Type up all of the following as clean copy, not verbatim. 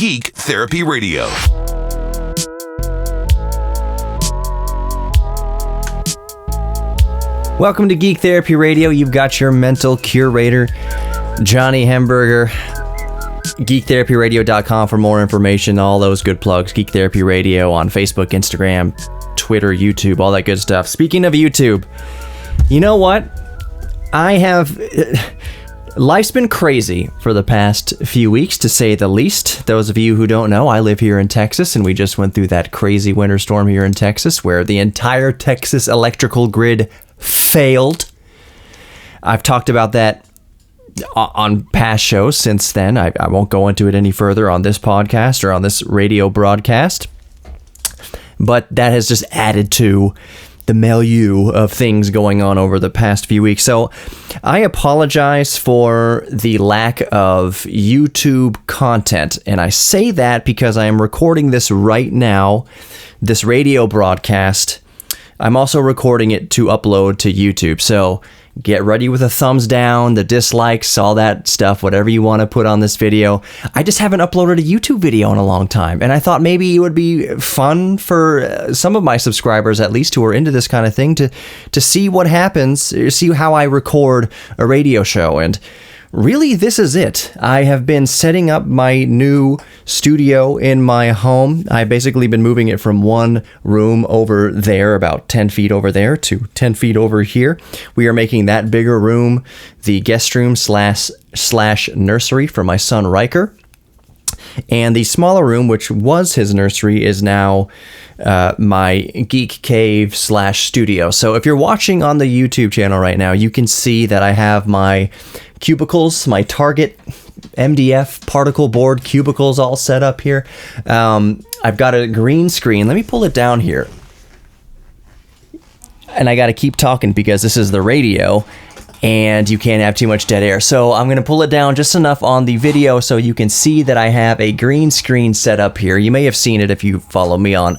Geek Therapy Radio. Welcome to Geek Therapy Radio. You've got your mental curator, Johnny Hemberger. GeekTherapyRadio.com for more information, all those good plugs. Geek Therapy Radio on Facebook, Instagram, Twitter, YouTube, all that good stuff. Speaking of YouTube, you know what? Life's been crazy for the past few weeks, to say the least. Those of you who don't know, I live here in Texas, and we just went through that crazy winter storm here in Texas where the entire Texas electrical grid failed. I've talked about that on past shows since then. I won't go into it any further on this podcast or on this radio broadcast, but that has just added to the milieu of things going on over the past few weeks. So I apologize for the lack of YouTube content, and I say that because I am recording this right now, this radio broadcast. I'm also recording it to upload to YouTube, so get ready with a thumbs down, the dislikes, all that stuff, whatever you want to put on this video. I just haven't uploaded a YouTube video in a long time, and I thought maybe it would be fun for some of my subscribers, at least, who are into this kind of thing, to see what happens, see how I record a radio show. And really, this is it. I have been setting up my new studio in my home. I've basically been moving it from one room over there, about 10 feet over there, to 10 feet over here. We are making that bigger room the guest room slash nursery for my son Riker. And the smaller room, which was his nursery, is now my geek cave slash studio. So if you're watching on the YouTube channel right now, you can see that I have my cubicles, my Target MDF particle board cubicles all set up here. I've got a green screen. Let me pull it down here. And I got to keep talking because this is the radio and you can't have too much dead air. So I'm going to pull it down just enough on the video so you can see that I have a green screen set up here. You may have seen it if you follow me on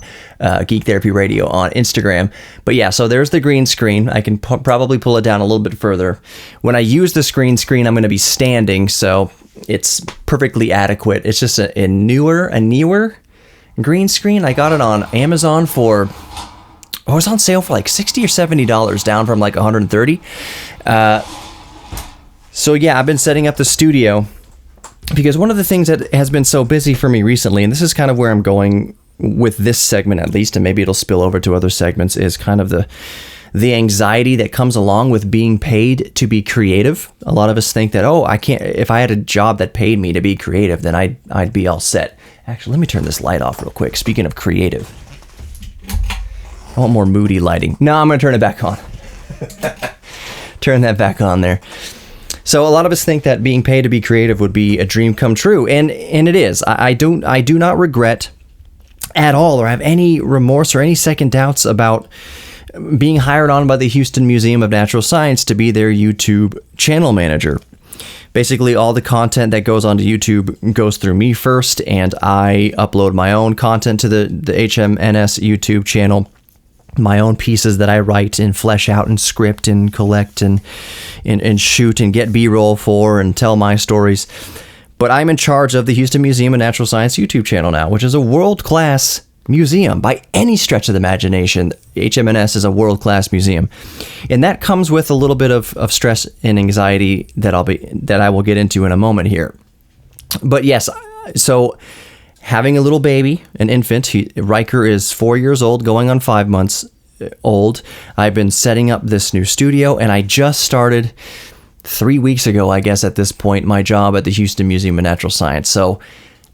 Geek Therapy Radio on Instagram. But yeah, so there's the green screen. I can probably pull it down a little bit further. When I use the green screen, I'm going to be standing, so it's perfectly adequate. It's just a newer green screen. I got it on Amazon for... it was on sale for like $60 or $70, down from like $130. So yeah, I've been setting up the studio because one of the things that has been so busy for me recently, and this is kind of where I'm going with this segment at least, and maybe it'll spill over to other segments, is kind of the anxiety that comes along with being paid to be creative. A lot of us think that, I can't, if I had a job that paid me to be creative, then I'd be all set. Actually, let me turn this light off real quick. Speaking of creative, I want more moody lighting. No, I'm going to turn it back on. Turn that back on there. So a lot of us think that being paid to be creative would be a dream come true, and it is. I do not regret at all or have any remorse or any second doubts about being hired on by the Houston Museum of Natural Science to be their YouTube channel manager. Basically, all the content that goes onto YouTube goes through me first, and I upload my own content to the HMNS YouTube channel. My own pieces that I write and flesh out and script and collect and shoot and get B-roll for and tell my stories. But I'm in charge of the Houston Museum of Natural Science YouTube channel now, which is a world-class museum by any stretch of the imagination. HMNS is a world-class museum. And that comes with a little bit of stress and anxiety that I will get into in a moment here. But yes, so having a little baby, an infant, Riker is 4 years old, going on 5 months old. I've been setting up this new studio, and I just started 3 weeks ago, I guess at this point, my job at the Houston Museum of Natural Science. So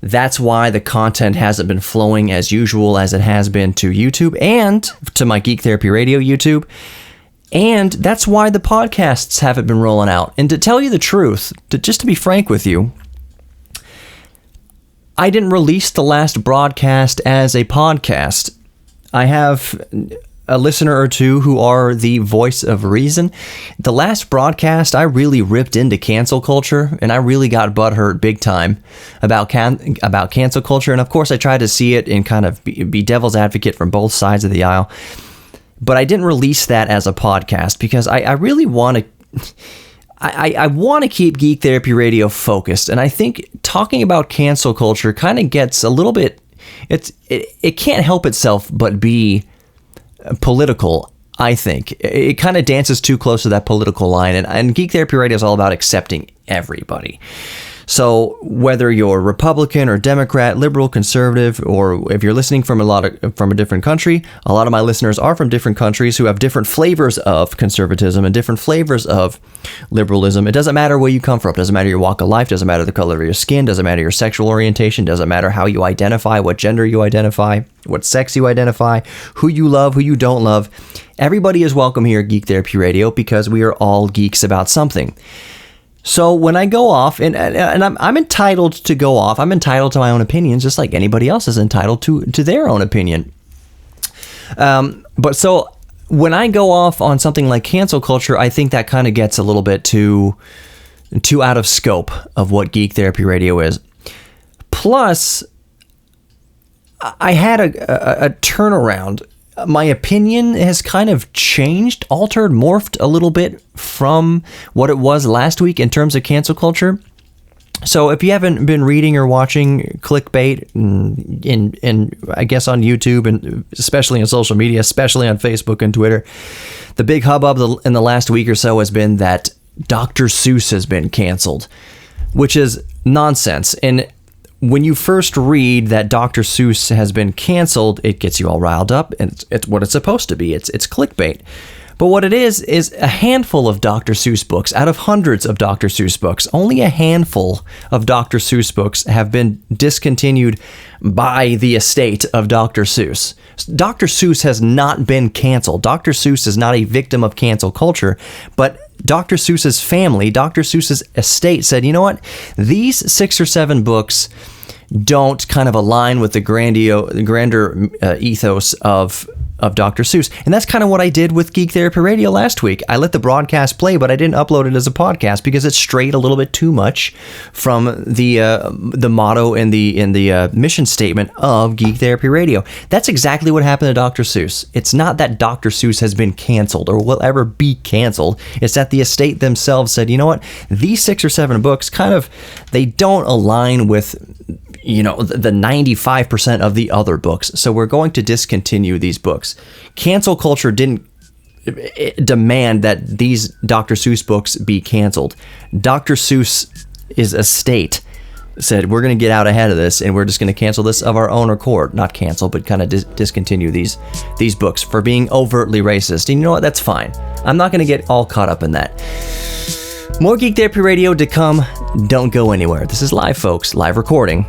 that's why the content hasn't been flowing as usual as it has been to YouTube and to my Geek Therapy Radio YouTube. And that's why the podcasts haven't been rolling out. And to tell you the truth, just to be frank with you, I didn't release the last broadcast as a podcast. I have a listener or two who are the voice of reason. The last broadcast, I really ripped into cancel culture, and I really got butthurt big time about cancel culture. And of course, I tried to see it and kind of be devil's advocate from both sides of the aisle. But I didn't release that as a podcast because I really want to... I want to keep Geek Therapy Radio focused, and I think talking about cancel culture kind of gets a little bit, it can't help itself but be political, I think. It kind of dances too close to that political line, and Geek Therapy Radio is all about accepting everybody. So whether you're Republican or Democrat, liberal, conservative, or if you're listening from a different country, a lot of my listeners are from different countries who have different flavors of conservatism and different flavors of liberalism. It doesn't matter where you come from. It doesn't matter your walk of life. It doesn't matter the color of your skin. It doesn't matter your sexual orientation. It doesn't matter how you identify, what gender you identify, what sex you identify, who you love, who you don't love. Everybody is welcome here at Geek Therapy Radio because we are all geeks about something. So when I go off, and I'm entitled to go off, I'm entitled to my own opinions, just like anybody else is entitled to their own opinion. But so when I go off on something like cancel culture, I think that kind of gets a little bit too out of scope of what Geek Therapy Radio is. Plus, I had a turnaround. My opinion has kind of changed, altered, morphed a little bit from what it was last week in terms of cancel culture. So if you haven't been reading or watching clickbait in I guess on YouTube and especially on social media, especially on Facebook and Twitter, the big hubbub in the last week or so has been that Dr. Seuss has been canceled, which is nonsense. And when you first read that Dr. Seuss has been canceled, it gets you all riled up, and it's what it's supposed to be. It's clickbait. But what it is a handful of Dr. Seuss books out of hundreds of Dr. Seuss books. Only a handful of Dr. Seuss books have been discontinued by the estate of Dr. Seuss. Dr. Seuss has not been canceled. Dr. Seuss is not a victim of cancel culture, but Dr. Seuss's family, Dr. Seuss's estate said, you know what? These 6 or 7 books don't kind of align with the grander ethos of Dr. Seuss. And that's kind of what I did with Geek Therapy Radio last week. I let the broadcast play, but I didn't upload it as a podcast because it strayed a little bit too much from the motto and the mission statement of Geek Therapy Radio. That's exactly what happened to Dr. Seuss. It's not that Dr. Seuss has been canceled or will ever be canceled. It's that the estate themselves said, you know what? These 6 or 7 books they don't align with the 95% of the other books. So we're going to discontinue these books. Cancel culture didn't demand that these Dr. Seuss books be canceled. Dr. Seuss's estate said, we're going to get out ahead of this and we're just going to cancel this of our own accord. Not cancel, but kind of discontinue these books for being overtly racist. And you know what? That's fine. I'm not going to get all caught up in that. More Geek Therapy Radio to come. Don't go anywhere. This is live, folks. Live recording.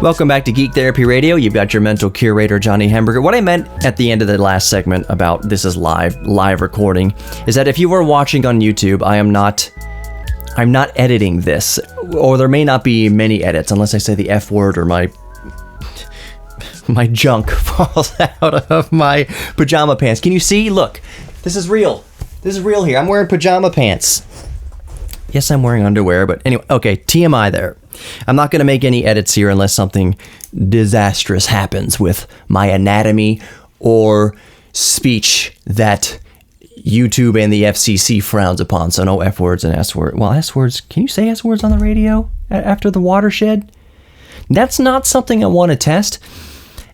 Welcome back to Geek Therapy Radio. You've got your mental curator, Johnny Hamburger. What I meant at the end of the last segment about this is live recording is that if you were watching on YouTube, I'm not editing this, or there may not be many edits unless I say the F word or my junk falls out of my pajama pants. Can you see? Look, this is real. This is real here. I'm wearing pajama pants. Yes, I'm wearing underwear, but anyway, okay, TMI there. I'm not going to make any edits here unless something disastrous happens with my anatomy or speech that YouTube and the FCC frowns upon. So no F words and S words. Well, S words, can you say S words on the radio after the watershed? That's not something I want to test.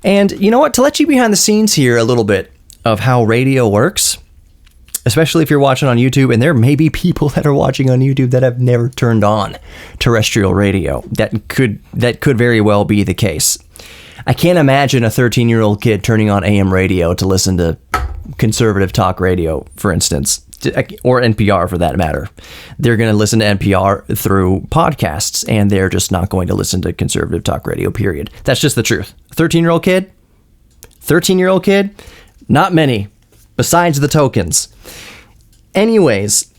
And you know what? To let you behind the scenes here a little bit of how radio works, especially if you're watching on YouTube, and there may be people that are watching on YouTube that have never turned on terrestrial radio. That could very well be the case. I can't imagine a 13-year-old kid turning on AM radio to listen to conservative talk radio, for instance, or NPR for that matter. They're going to listen to NPR through podcasts, and they're just not going to listen to conservative talk radio, period. That's just the truth. 13-year-old kid? 13-year-old kid? Not many. Besides the tokens. Anyways,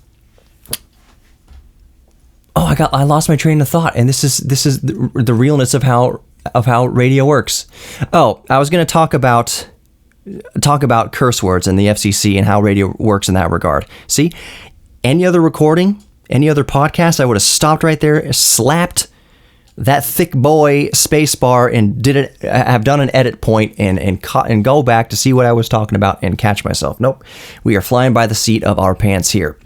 I lost my train of thought, and this is the realness of how radio works. I was going to talk about curse words and the FCC and how radio works in that regard. See, any other recording, any other podcast, I would have stopped right there, slapped that thick boy spacebar and have done an edit point and go back to see what I was talking about and catch myself. Nope, we are flying by the seat of our pants here.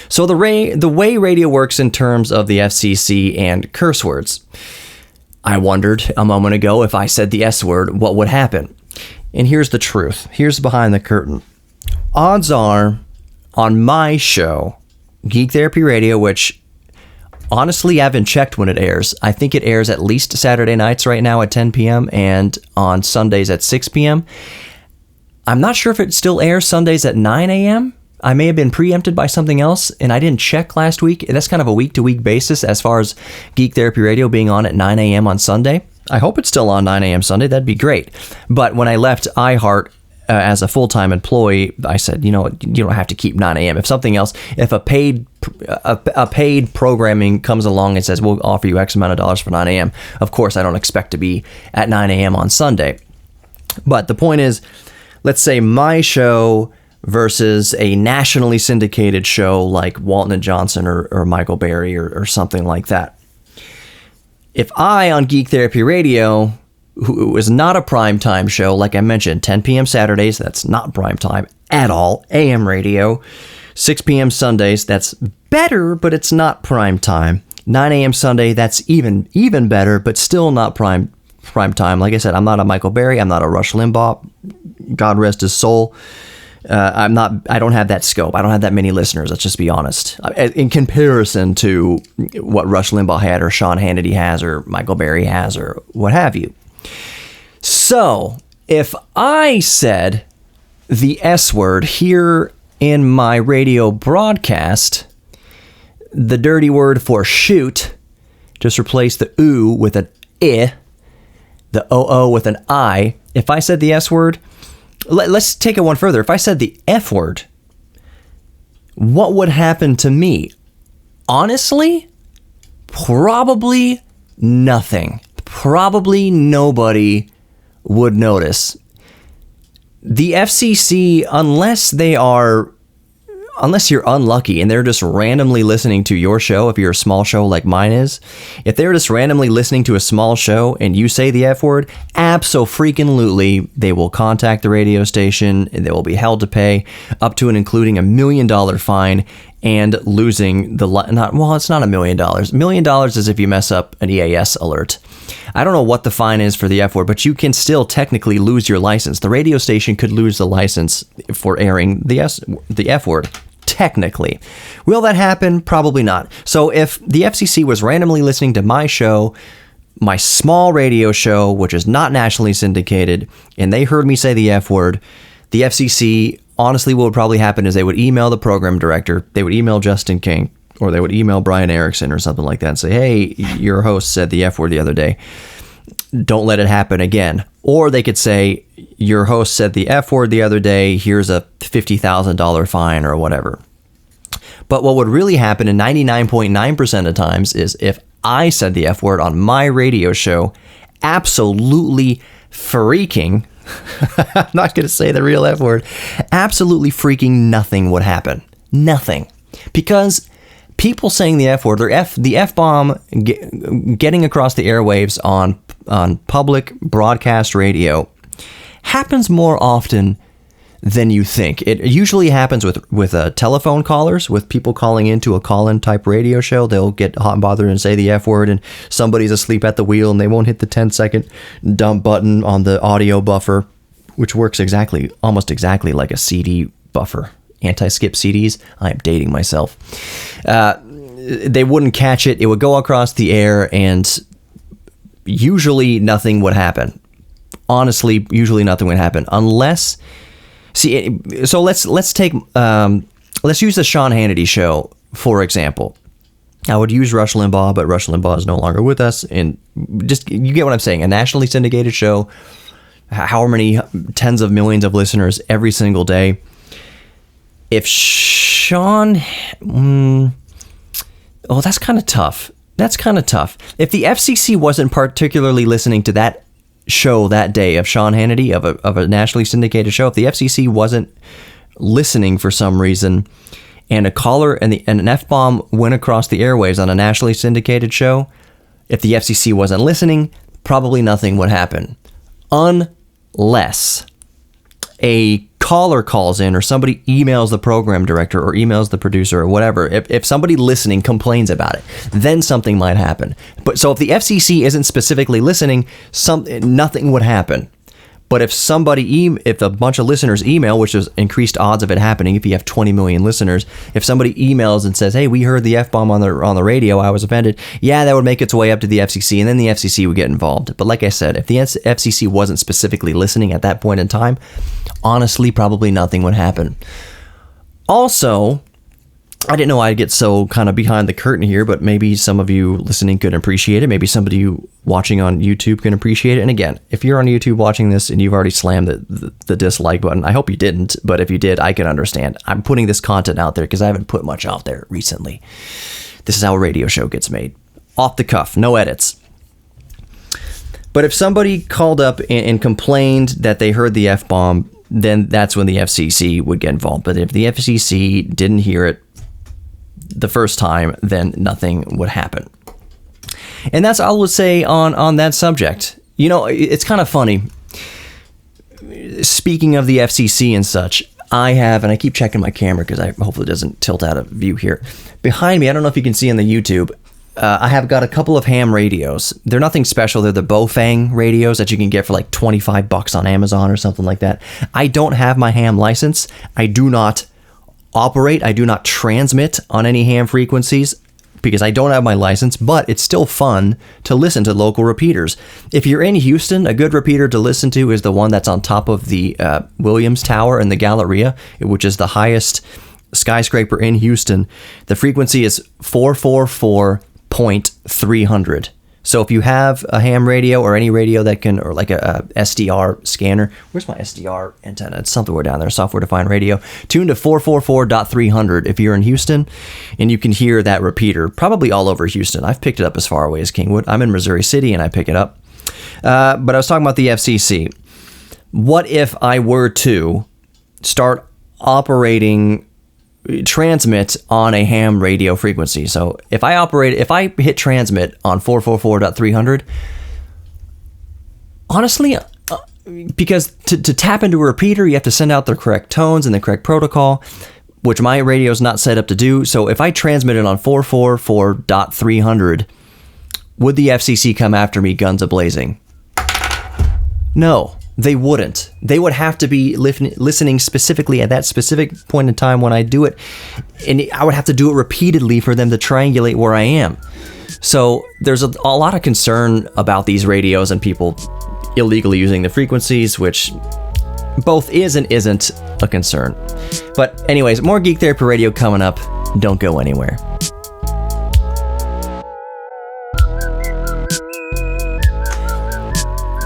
So the way radio works in terms of the FCC and curse words. I wondered a moment ago, if I said the S word, what would happen? And here's the truth. Here's behind the curtain. Odds are, on my show, Geek Therapy Radio, which honestly I haven't checked when it airs. I think it airs at least Saturday nights right now at 10 p.m. and on Sundays at 6 p.m. I'm not sure if it still airs Sundays at 9 a.m. I may have been preempted by something else, and I didn't check last week. That's kind of a week-to-week basis as far as Geek Therapy Radio being on at 9 a.m. on Sunday. I hope it's still on 9 a.m. Sunday. That'd be great. But when I left iHeart as a full-time employee, I said, you don't have to keep 9 a.m. If a paid programming comes along and says, we'll offer you X amount of dollars for 9 a.m., of course, I don't expect to be at 9 a.m. on Sunday. But the point is, let's say my show versus a nationally syndicated show like Walton and Johnson or Michael Berry or something like that. If I, on Geek Therapy Radio, who is not a primetime show, like I mentioned, 10 p.m. Saturdays, that's not primetime at all, AM radio, 6 p.m. Sundays, that's better, but it's not primetime. 9 a.m. Sunday, that's even better, but still not prime time. Like I said, I'm not a Michael Berry, I'm not a Rush Limbaugh, God rest his soul. I don't have that scope. I don't have that many listeners. Let's just be honest. In comparison to what Rush Limbaugh had or Sean Hannity has or Michael Berry has or what have you. So if I said the S word here in my radio broadcast, the dirty word for shoot, just replace the oo with an I, the OO with an I. If I said the S word, let's take it one further. If I said the F word, what would happen to me? Honestly, probably nothing. Probably nobody would notice. The FCC, unless you're unlucky and they're just randomly listening to your show, if you're a small show like mine is, if they're just randomly listening to a small show and you say the F word, abso-freaking-lutely, they will contact the radio station and they will be held to pay up to and including $1 million fine and losing it's not $1 million. $1 million is if you mess up an EAS alert. I don't know what the fine is for the F word, but you can still technically lose your license. The radio station could lose the license for airing the F word. Technically. Will that happen? Probably not. So if the FCC was randomly listening to my show, my small radio show, which is not nationally syndicated, and they heard me say the F word, the FCC, honestly, what would probably happen is they would email the program director, they would email Justin King, or they would email Brian Erickson or something like that and say, hey, your host said the F word the other day. Don't let it happen again. Or they could say, your host said the F word the other day, here's a $50,000 fine or whatever. But what would really happen in 99.9% of times is if I said the F word on my radio show, absolutely freaking, I'm not going to say the real F word, absolutely freaking nothing would happen. Nothing. Because people saying the F word, the F-bomb getting across the airwaves on public broadcast radio happens more often than you think. It usually happens with telephone callers, with people calling into a call-in type radio show. They'll get hot and bothered and say the F word, and somebody's asleep at the wheel and they won't hit the 10-second dump button on the audio buffer, which works almost exactly like a CD buffer. Anti-skip CDs. I am dating myself. They wouldn't catch it. It would go across the air, and usually nothing would happen. Honestly, usually nothing would happen unless. See, so let's take let's use the Sean Hannity show for example. I would use Rush Limbaugh, but Rush Limbaugh is no longer with us, and just you get what I'm saying. A nationally syndicated show, how many tens of millions of listeners every single day. If Sean, that's kind of tough. That's kind of tough. If the FCC wasn't particularly listening to that show that day of Sean Hannity, of a nationally syndicated show, if the FCC wasn't listening for some reason, and a caller and an F-bomb went across the airwaves on a nationally syndicated show, If the FCC wasn't listening, probably nothing would happen. Unless a caller calls in or somebody emails the program director or emails the producer or whatever. If somebody listening complains about it, then something might happen. But so if the FCC isn't specifically listening, nothing would happen. But if if a bunch of listeners email, which is increased odds of it happening if you have 20 million listeners, if somebody emails and says, hey, we heard the F-bomb on the radio, I was offended, yeah, that would make its way up to the FCC, and then the FCC would get involved. But like I said, if the FCC wasn't specifically listening at that point in time, honestly, probably nothing would happen. Also, I didn't know I'd get so kind of behind the curtain here, but maybe some of you listening could appreciate it. Maybe somebody watching on YouTube can appreciate it. And again, if you're on YouTube watching this and you've already slammed the dislike button, I hope you didn't. But if you did, I can understand. I'm putting this content out there because I haven't put much out there recently. This is how a radio show gets made. Off the cuff, no edits. But if somebody called up and complained that they heard the F-bomb, then that's when the FCC would get involved. But if the FCC didn't hear it the first time, then nothing would happen. And that's all I would say on that subject. You know, it's kind of funny. Speaking of the FCC and such, I have, and I keep checking my camera because I hopefully it doesn't tilt out of view here. Behind me, I don't know if you can see on the YouTube, I have got a couple of ham radios. They're nothing special. They're the Bofang radios that you can get for like $25 on Amazon or something like that. I don't have my ham license. I do not operate. I do not transmit on any ham frequencies because I don't have my license, but it's still fun to listen to local repeaters. If you're in Houston, a good repeater to listen to is the one that's on top of the Williams Tower in the Galleria, which is the highest skyscraper in Houston. The frequency is 444.300. So if you have a ham radio or any radio that can, or like a SDR scanner, where's my SDR antenna? It's somewhere down there, software-defined radio. Tune to 444.300 if you're in Houston, and you can hear that repeater probably all over Houston. I've picked it up as far away as Kingwood. I'm in Missouri City, and I pick it up. But I was talking about the FCC. What if I were to start operating transmit on a ham radio frequency? So if I hit transmit on 444.300, honestly, because to tap into a repeater, you have to send out the correct tones and the correct protocol, which my radio is not set up to do. So if I transmitted on 444.300, would the FCC come after me guns a-blazing? No. They wouldn't. They would have to be listening specifically at that specific point in time when I do it, and I would have to do it repeatedly for them to triangulate where I am. So there's a lot of concern about these radios and people illegally using the frequencies, which both is and isn't a concern. But anyways, more Geek Therapy Radio coming up. Don't go anywhere.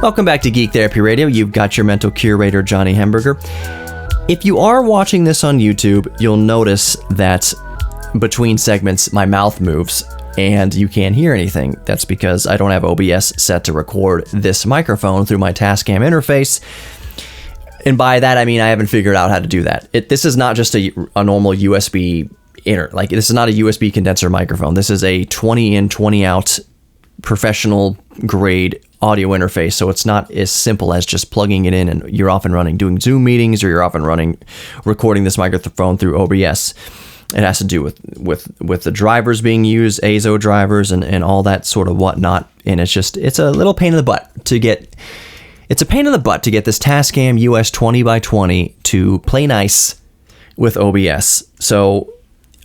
Welcome back to Geek Therapy Radio. You've got your mental curator, Johnny Hemberger. If you are watching this on YouTube, you'll notice that between segments, my mouth moves and you can't hear anything. That's because I don't have OBS set to record this microphone through my Tascam interface. And by that, I mean I haven't figured out how to do that. This is not just a normal USB this is not a USB condenser microphone. This is a 20 in, 20 out professional grade audio interface, so it's not as simple as just plugging it in and you're off and running doing Zoom meetings, or you're off and running recording this microphone through OBS. It has to do with the drivers being used, ASO drivers, and all that sort of whatnot. And it's a little pain in the butt to get. It's a pain in the butt to get this Tascam US 20x20 to play nice with OBS. So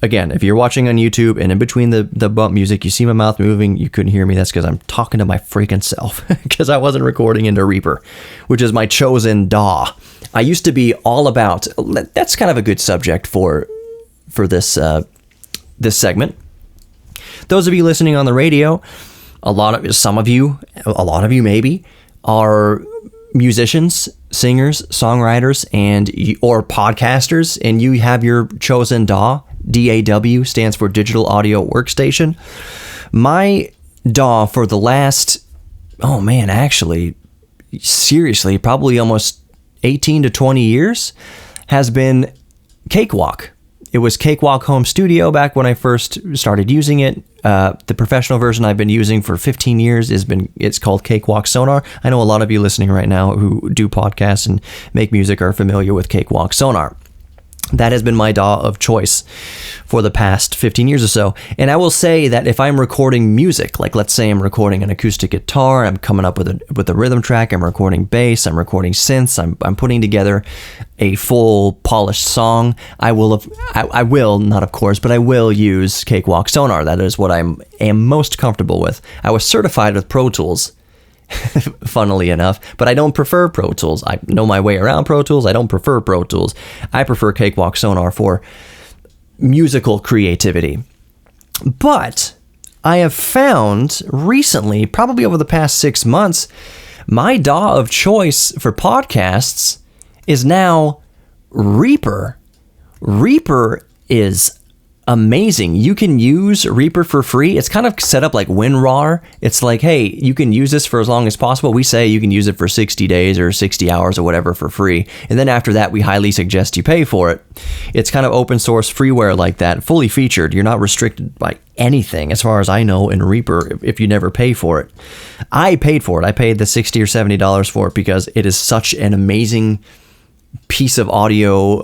again, if you're watching on YouTube and in between the bump music, you see my mouth moving, you couldn't hear me, that's because I'm talking to my freaking self because I wasn't recording into Reaper, which is my chosen DAW. I used to be all about, that's kind of a good subject for this segment. Those of you listening on the radio, a lot of you maybe, are musicians, singers, songwriters, or podcasters, and you have your chosen DAW. DAW stands for Digital Audio Workstation. My DAW for the last, seriously, probably almost 18 to 20 years has been Cakewalk. It was Cakewalk Home Studio back when I first started using it. The professional version I've been using for 15 years it's called Cakewalk Sonar. I know a lot of you listening right now who do podcasts and make music are familiar with Cakewalk Sonar. That has been my DAW of choice for the past 15 years or so. And I will say that if I'm recording music, like let's say I'm recording an acoustic guitar, I'm coming up with a rhythm track, I'm recording bass, I'm recording synths, I'm putting together a full polished song, I will not of course, but I will use Cakewalk Sonar. That is what I am most comfortable with. I was certified with Pro Tools, funnily enough, but I don't prefer Pro Tools. I know my way around Pro Tools. I don't prefer Pro Tools. I prefer Cakewalk Sonar for musical creativity. But I have found recently, probably over the past 6 months, my DAW of choice for podcasts is now Reaper. Reaper is amazing. You can use Reaper for free. It's kind of set up like WinRAR. It's like, hey, you can use this for as long as possible. We say you can use it for 60 days or 60 hours or whatever for free. And then after that, we highly suggest you pay for it. It's kind of open source freeware like that, fully featured. You're not restricted by anything, as far as I know, in Reaper if you never pay for it. I paid for it. I paid the $60 or $70 for it because it is such an amazing piece of audio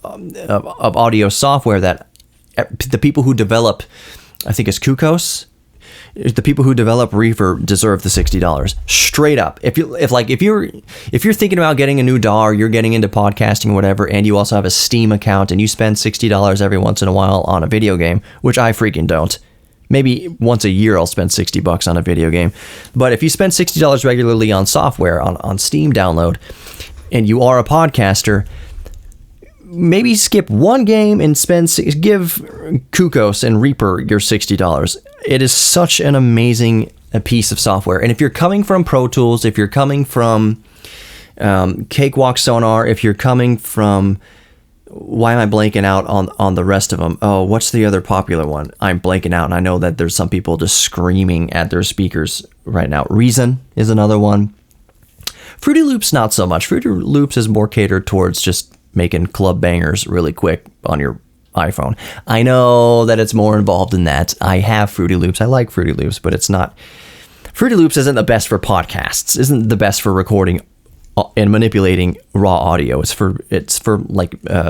audio software that the people who develop, I think it's Kukos, the people who develop Reaper deserve the $60 straight up. If you're thinking about getting a new DAW, or you're getting into podcasting or whatever, and you also have a Steam account and you spend $60 every once in a while on a video game, which I freaking don't. Maybe once a year I'll spend $60 on a video game. But if you spend $60 regularly on software, on Steam download, and you are a podcaster, maybe skip one game and give Kukos and Reaper your $60. It is such an amazing piece of software. And if you're coming from Pro Tools, if you're coming from Cakewalk Sonar, if you're coming from, why am I blanking out on the rest of them? Oh, what's the other popular one? I'm blanking out, and I know that there's some people just screaming at their speakers right now. Reason is another one. Fruity Loops, not so much. Fruity Loops is more catered towards just making club bangers really quick on your iPhone. I know that it's more involved in that. I have Fruity Loops. I like Fruity Loops, but it's not. Fruity Loops isn't the best for podcasts. Isn't the best for recording and manipulating raw audio. It's for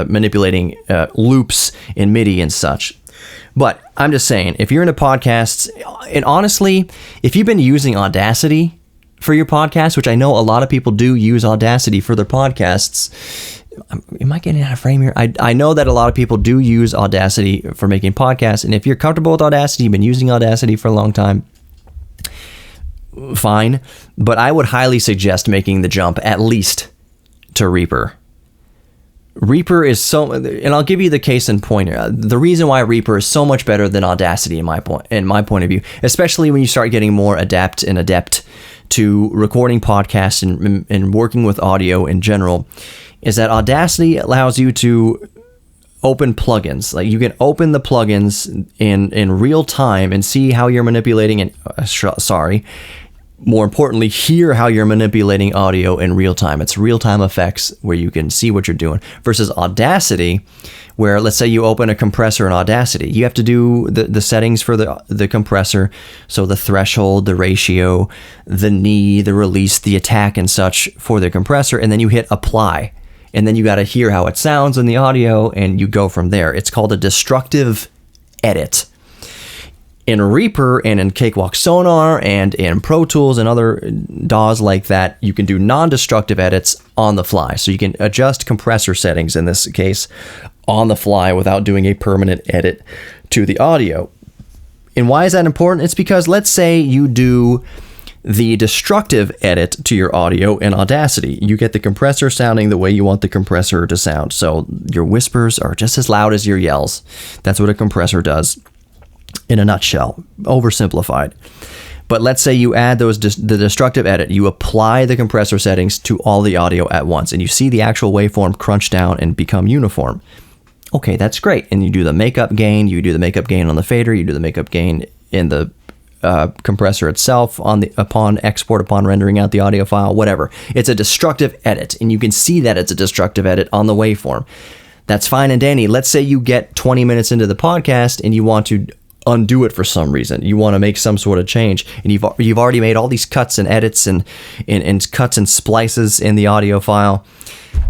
manipulating loops in MIDI and such. But I'm just saying, if you're into podcasts, and honestly, if you've been using Audacity for your podcast, which I know a lot of people do use Audacity for their podcasts. Am I getting out of frame here? I know that a lot of people do use Audacity for making podcasts, and if you're comfortable with Audacity, you've been using Audacity for a long time, fine. But I would highly suggest making the jump at least to Reaper. Reaper is so, and I'll give you the case in point. The reason why Reaper is so much better than Audacity in my point of view, especially when you start getting more adept to recording podcasts and working with audio in general, is that Audacity allows you to open plugins. Like, you can open the plugins in real time and see how you're manipulating and more importantly, hear how you're manipulating audio in real time. It's real-time effects where you can see what you're doing, versus Audacity, where let's say you open a compressor in Audacity. You have to do the settings for the compressor, so the threshold, the ratio, the knee, the release, the attack and such for the compressor, and then you hit apply. And then you got to hear how it sounds in the audio, and you go from there. It's called a destructive edit. In Reaper and in Cakewalk Sonar and in Pro Tools and other DAWs like that, you can do non-destructive edits on the fly. So you can adjust compressor settings in this case on the fly without doing a permanent edit to the audio. And why is that important? It's because let's say you do the destructive edit to your audio in Audacity. You get the compressor sounding the way you want the compressor to sound. So your whispers are just as loud as your yells. That's what a compressor does. In a nutshell, oversimplified. But let's say you add the destructive edit, you apply the compressor settings to all the audio at once, and you see the actual waveform crunch down and become uniform. Okay, that's great. And you do the makeup gain, you do the makeup gain on the fader, you do the makeup gain in the compressor itself upon rendering out the audio file, whatever. It's a destructive edit, and you can see that it's a destructive edit on the waveform. That's fine and dandy. Let's say you get 20 minutes into the podcast and you want to undo it for some reason. You want to make some sort of change, and you've already made all these cuts and edits and cuts and splices in the audio file.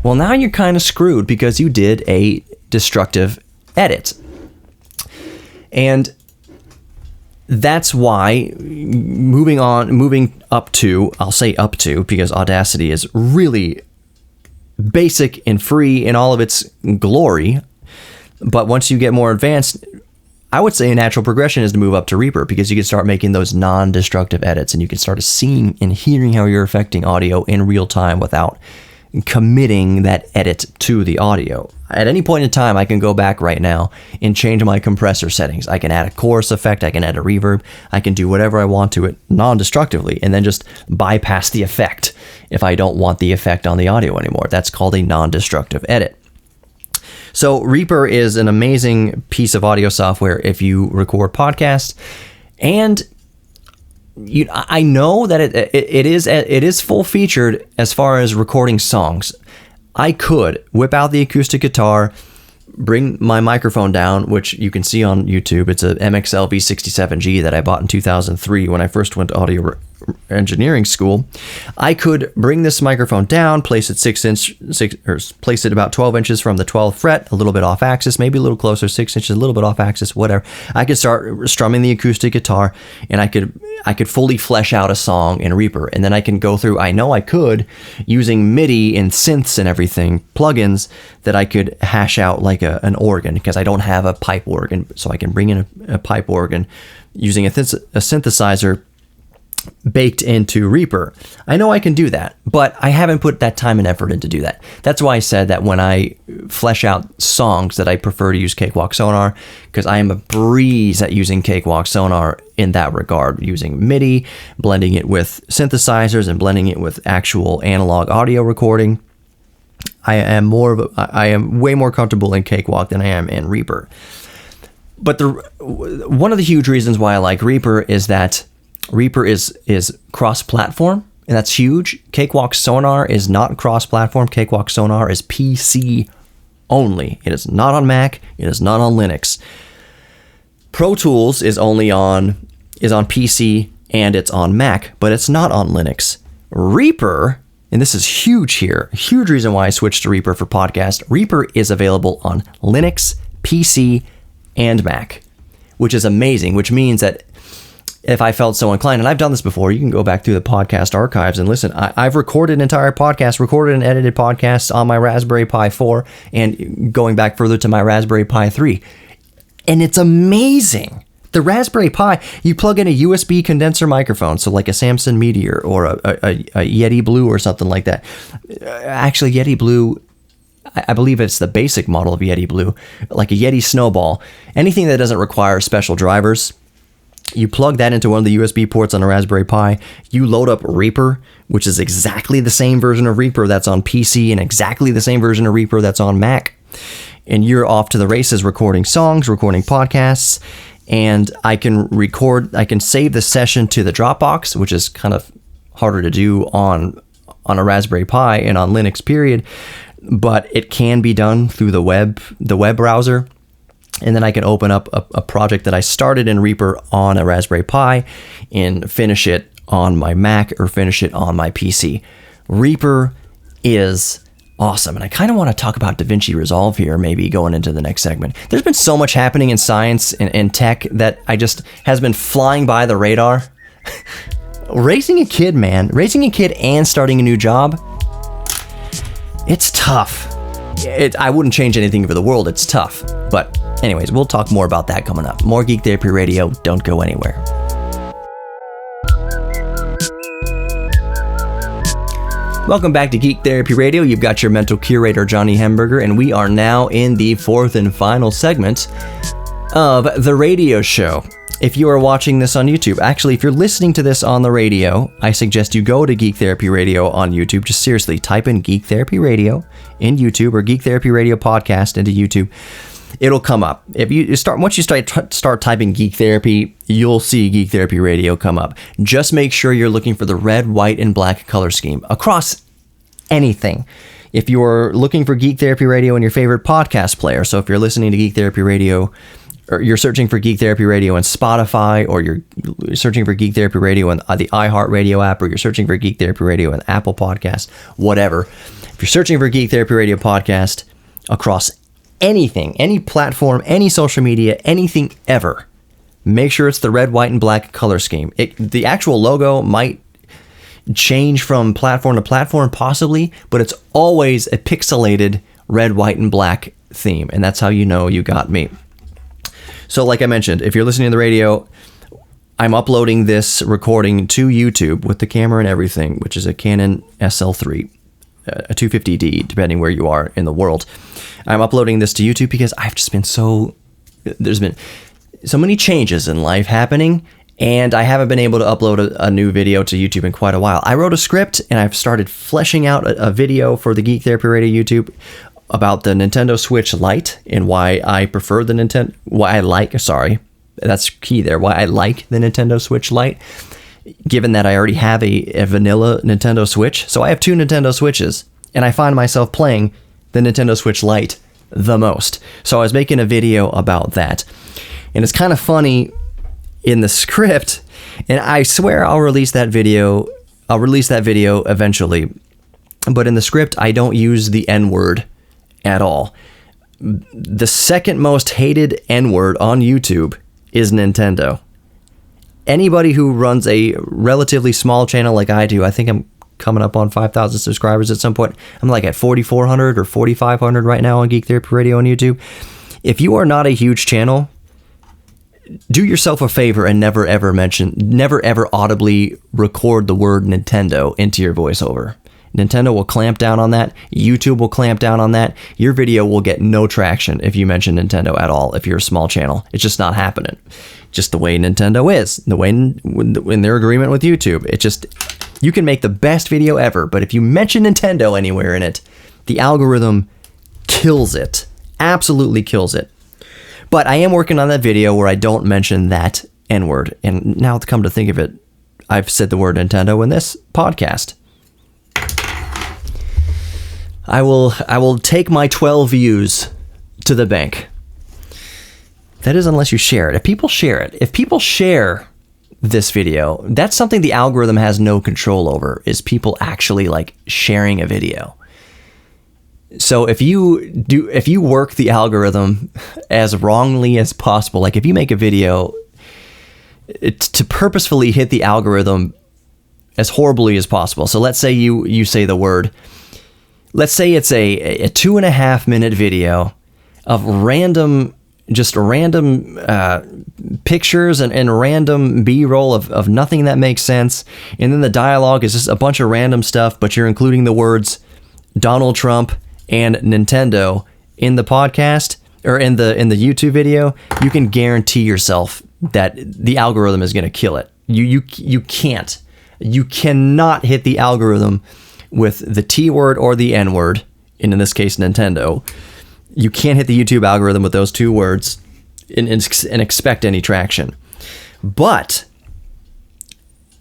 Well, now you're kind of screwed because you did a destructive edit. And that's why moving up to, I'll say up to, because Audacity is really basic and free in all of its glory. But once you get more advanced, I would say a natural progression is to move up to Reaper, because you can start making those non-destructive edits and you can start seeing and hearing how you're affecting audio in real time without committing that edit to the audio. At any point in time, I can go back right now and change my compressor settings. I can add a chorus effect, I can add a reverb, I can do whatever I want to it non-destructively, and then just bypass the effect if I don't want the effect on the audio anymore. That's called a non-destructive edit. So Reaper is an amazing piece of audio software if you record podcasts, and I know that it is full featured as far as recording songs. I could whip out the acoustic guitar, bring my microphone down, which you can see on YouTube. It's a MXL V67G that I bought in 2003 when I first went to audio engineering school. I could bring this microphone down, place it place it about 12 inches from the 12th fret, a little bit off axis, maybe a little closer, 6 inches, a little bit off axis, whatever. I could start strumming the acoustic guitar, and I could fully flesh out a song in Reaper, and then I can go through. I know I could, using MIDI and synths and everything, plugins, that I could hash out like an organ, because I don't have a pipe organ, so I can bring in a pipe organ using a synthesizer baked into Reaper. I know I can do that, but I haven't put that time and effort into do that. That's why I said that when I flesh out songs that I prefer to use Cakewalk Sonar, because I am a breeze at using Cakewalk Sonar in that regard, using MIDI, blending it with synthesizers, and blending it with actual analog audio recording. I am way more comfortable in Cakewalk than I am in Reaper. But one of the huge reasons why I like Reaper is that Reaper is cross-platform, and that's huge. Cakewalk Sonar is not cross-platform. Cakewalk Sonar is PC only. It is not on Mac. It is not on Linux. Pro Tools is on PC and it's on Mac, but it's not on Linux. Reaper, and this is huge here, huge reason why I switched to Reaper for podcast. Reaper is available on Linux, PC, and Mac, which is amazing, which means that if I felt so inclined, and I've done this before, you can go back through the podcast archives and listen. I've recorded entire podcasts, recorded and edited podcasts on my Raspberry Pi 4 and going back further to my Raspberry Pi 3. And it's amazing. The Raspberry Pi, you plug in a USB condenser microphone, so like a Samson Meteor or a Yeti Blue or something like that. Actually, Yeti Blue, I believe it's the basic model of Yeti Blue, like a Yeti Snowball. Anything that doesn't require special drivers, you plug that into one of the USB ports on a Raspberry Pi, you load up Reaper, which is exactly the same version of Reaper that's on PC and exactly the same version of Reaper that's on Mac. And you're off to the races recording songs, recording podcasts, and I can save the session to the Dropbox, which is kind of harder to do on a Raspberry Pi and on Linux, period. But it can be done through the web browser. And then I can open up a project that I started in Reaper on a Raspberry Pi and finish it on my Mac or finish it on my PC. Reaper is awesome. And I kind of want to talk about DaVinci Resolve here, maybe going into the next segment. There's been so much happening in science and tech that has been flying by the radar. Raising a kid and starting a new job, it's tough. I wouldn't change anything for the world. It's tough. But anyways, we'll talk more about that coming up. More Geek Therapy Radio. Don't go anywhere. Welcome back to Geek Therapy Radio. You've got your mental curator, Johnny Hemberger, and we are now in the fourth and final segment of the radio show. If you are watching this on YouTube, actually, if you're listening to this on the radio, I suggest you go to Geek Therapy Radio on YouTube. Just seriously, type in Geek Therapy Radio in YouTube or Geek Therapy Radio Podcast into YouTube. It'll come up. Once you start typing Geek Therapy, you'll see Geek Therapy Radio come up. Just make sure you're looking for the red, white, and black color scheme across anything. If you're looking for Geek Therapy Radio in your favorite podcast player, so if you're listening to Geek Therapy Radio, or you're searching for Geek Therapy Radio in Spotify, or you're searching for Geek Therapy Radio in the iHeartRadio app, or you're searching for Geek Therapy Radio in Apple Podcast, whatever. If you're searching for Geek Therapy Radio podcast across anything, any platform, any social media, anything ever, make sure it's the red, white, and black color scheme. The actual logo might change from platform to platform, possibly, but it's always a pixelated red, white, and black theme, and that's how you know you got me. So like I mentioned, if you're listening to the radio, I'm uploading this recording to YouTube with the camera and everything, which is a Canon SL3, a 250D, depending where you are in the world. I'm uploading this to YouTube because I've just been there's been so many changes in life happening, and I haven't been able to upload a new video to YouTube in quite a while. I wrote a script, and I've started fleshing out a video for the Geek Therapy Radio YouTube about the Nintendo Switch Lite and why I prefer the why I like the Nintendo Switch Lite, given that I already have a vanilla Nintendo Switch. So I have 2 Nintendo Switches, and I find myself playing the Nintendo Switch Lite the most. So I was making a video about that. And it's kind of funny in the script, and I swear I'll release that video eventually. But in the script, I don't use the N-word at all. The second most hated N-word on YouTube is Nintendo. Anybody who runs a relatively small channel like I do, I think I'm coming up on 5,000 subscribers at some point. I'm like at 4,400 or 4,500 right now on Geek Therapy Radio on YouTube. If you are not a huge channel, do yourself a favor and never ever audibly record the word Nintendo into your voiceover. Nintendo will clamp down on that. YouTube will clamp down on that. Your video will get no traction if you mention Nintendo at all if you're a small channel. It's just not happening. Just the way Nintendo is. The way in their agreement with YouTube. You can make the best video ever, but if you mention Nintendo anywhere in it, the algorithm kills it. Absolutely kills it. But I am working on that video where I don't mention that N-word. And now to come to think of it, I've said the word Nintendo in this podcast. I will take my 12 views to the bank. That is, unless you share it. If people share this video, that's something the algorithm has no control over, is people actually like sharing a video. So if you work the algorithm as wrongly as possible, like if you make a video to purposefully hit the algorithm as horribly as possible. So let's say you say the word. Let's say it's a 2.5 minute video of random pictures and random B-roll of nothing that makes sense. And then the dialogue is just a bunch of random stuff, but you're including the words Donald Trump and Nintendo in the podcast or in the YouTube video. You can guarantee yourself that the algorithm is going to kill it. You cannot hit the algorithm with the T word or the N word, and in this case, Nintendo. You can't hit the YouTube algorithm with those 2 words and expect any traction. But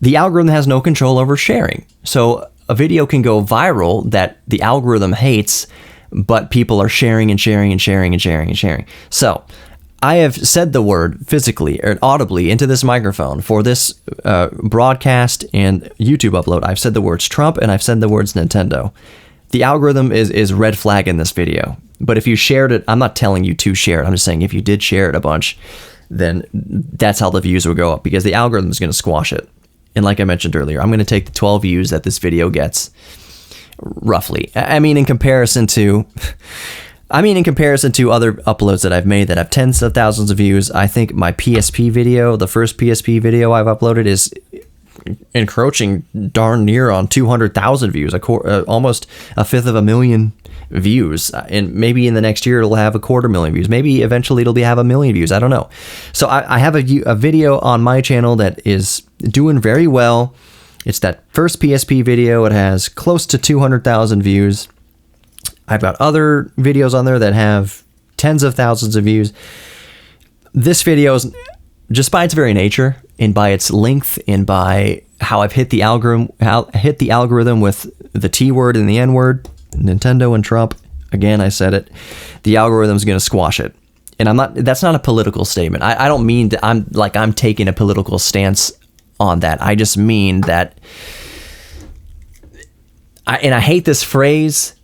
the algorithm has no control over sharing. So a video can go viral that the algorithm hates, but people are sharing and sharing and sharing and sharing and sharing. So I have said the word physically or audibly into this microphone for this broadcast and YouTube upload. I've said the words Trump and I've said the words Nintendo. The algorithm is red flag in this video. But if you shared it, I'm not telling you to share it. I'm just saying if you did share it a bunch, then that's how the views will go up, because the algorithm is going to squash it. And like I mentioned earlier, I'm going to take the 12 views that this video gets, roughly. I mean, in comparison to other uploads that I've made that have tens of thousands of views, I think my PSP video, the first PSP video I've uploaded, is encroaching darn near on 200,000 views, almost 1/5 views. And maybe in the next year it'll have 250,000 views. Maybe eventually it'll have 1 million views. I don't know. So I have a video on my channel that is doing very well. It's that first PSP video. It has close to 200,000 views. I've got other videos on there that have tens of thousands of views. This video is, just by its very nature and by its length and by how I've hit the algorithm with the T word and the N word, Nintendo and Trump, again, I said it, the algorithm's going to squash it. And that's not a political statement. I don't mean that I'm taking a political stance on that. I just mean that, and I hate this phrase,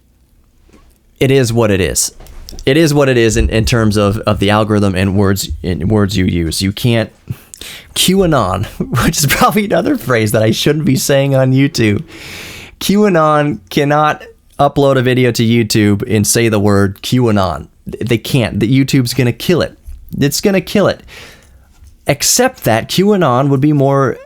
it is what it is. It is what it is in terms of the algorithm and words you use. You can't, QAnon, which is probably another phrase that I shouldn't be saying on YouTube. QAnon cannot upload a video to YouTube and say the word QAnon. They can't. The YouTube's going to kill it. It's going to kill it. Except that QAnon would be more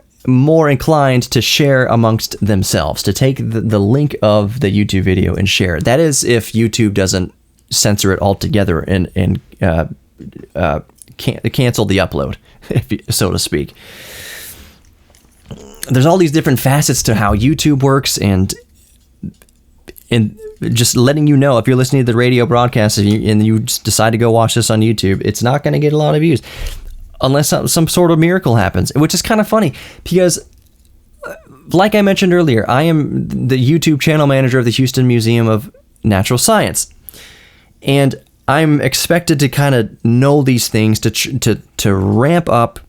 inclined to share amongst themselves, to take the link of the YouTube video and share it. That is if YouTube doesn't censor it altogether and cancel the upload, so to speak. There's all these different facets to how YouTube works, and just letting you know, if you're listening to the radio broadcast and you just decide to go watch this on YouTube, it's not going to get a lot of views unless some sort of miracle happens, which is kind of funny because, like I mentioned earlier, I am the YouTube channel manager of the Houston Museum of Natural Science, and I'm expected to kind of know these things to ramp up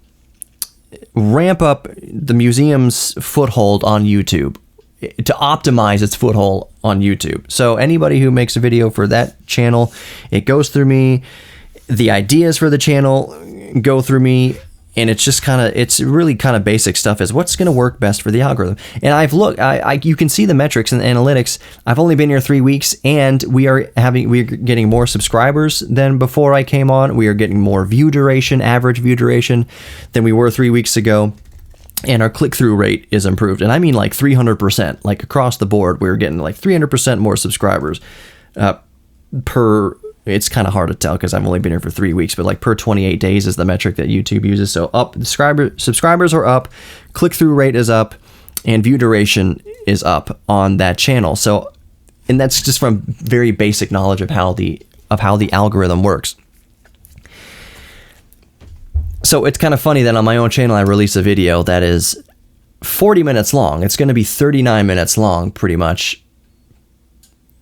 the museum's foothold on YouTube, to optimize its foothold on YouTube. So anybody who makes a video for that channel, it goes through me. The ideas for the channel go through me, and it's really kind of basic stuff, is what's going to work best for the algorithm. And I've looked, you can see the metrics and the analytics. I've only been here 3 weeks, and we're getting more subscribers than before I came on. We are getting more average view duration than we were 3 weeks ago. And our click-through rate is improved. And I mean like 300%, like across the board, we're getting like 300% more subscribers per, it's kind of hard to tell because I've only been here for 3 weeks, but like per 28 days is the metric that YouTube uses. So subscribers are up, click-through rate is up, and view duration is up on that channel. So, and that's just from very basic knowledge of how the algorithm works. So it's kind of funny that on my own channel, I release a video that is 40 minutes long. It's going to be 39 minutes long, pretty much.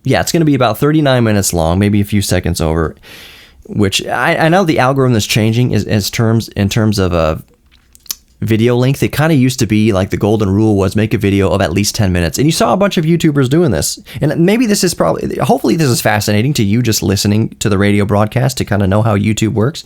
Yeah, it's going to be about 39 minutes long, maybe a few seconds over, which I know the algorithm is changing in terms of a video length. It kind of used to be like the golden rule was make a video of at least 10 minutes. And you saw a bunch of YouTubers doing this. And maybe hopefully this is fascinating to you just listening to the radio broadcast to kind of know how YouTube works.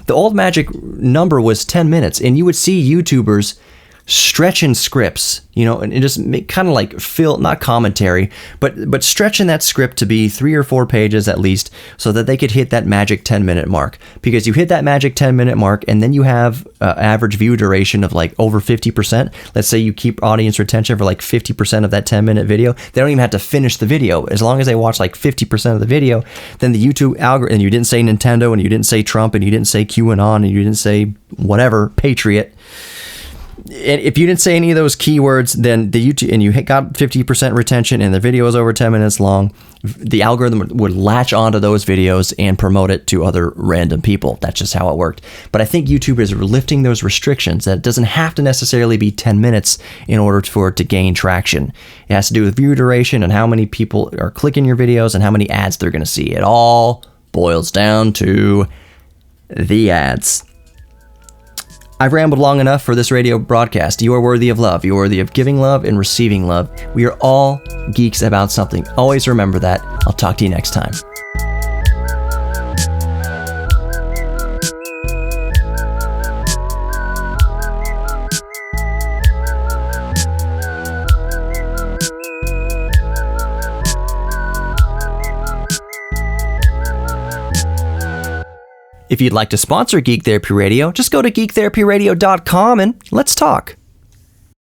The old magic number was 10 minutes, and you would see YouTubers stretching scripts, and just make kind of like not commentary, but stretching that script to be 3 or 4 pages at least, so that they could hit that magic 10-minute mark. Because you hit that magic 10-minute mark, and then you have average view duration of like over 50%. Let's say you keep audience retention for like 50% of that 10-minute video. They don't even have to finish the video. As long as they watch like 50% of the video, then the YouTube algorithm, and you didn't say Nintendo, and you didn't say Trump, and you didn't say QAnon, and you didn't say whatever, Patriot. And if you didn't say any of those keywords, then the YouTube, and you got 50% retention and the video is over 10 minutes long, the algorithm would latch onto those videos and promote it to other random people. That's just how it worked. But I think YouTube is lifting those restrictions, that it doesn't have to necessarily be 10 minutes in order for it to gain traction. It has to do with view duration and how many people are clicking your videos and how many ads they're going to see. It all boils down to the ads. I've rambled long enough for this radio broadcast. You are worthy of love. You are worthy of giving love and receiving love. We are all geeks about something. Always remember that. I'll talk to you next time. If you'd like to sponsor Geek Therapy Radio, just go to geektherapyradio.com and let's talk.